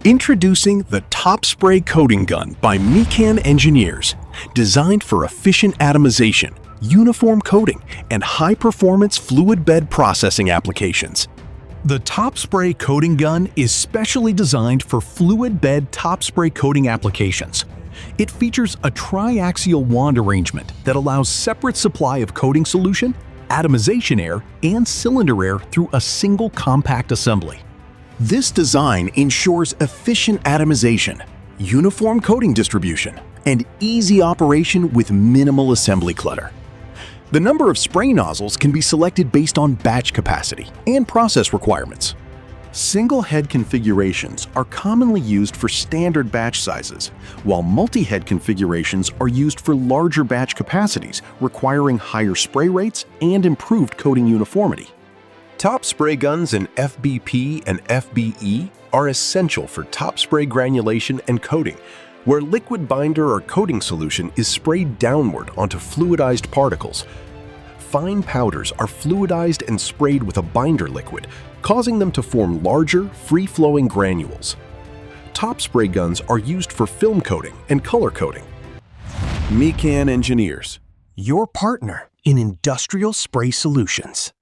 Introducing the Top Spray Coating Gun by Mican engineers, designed for efficient atomization, uniform coating, and high-performance fluid bed processing applications. The Top Spray Coating Gun is specially designed for fluid bed top spray coating applications. It features a tri-axial wand arrangement that allows separate supply of coating solution, atomization air, and cylinder air through a single compact assembly. This design ensures efficient atomization, uniform coating distribution, and easy operation with minimal assembly clutter. The number of spray nozzles can be selected based on batch capacity and process requirements. Single head configurations are commonly used for standard batch sizes, while multi-head configurations are used for larger batch capacities requiring higher spray rates and improved coating uniformity. Top spray guns in FBP and FBE are essential for top spray granulation and coating, where liquid binder or coating solution is sprayed downward onto fluidized particles. Fine powders are fluidized and sprayed with a binder liquid, causing them to form larger, free-flowing granules. Top spray guns are used for film coating and color coding. Mican Engineers, your partner in industrial spray solutions.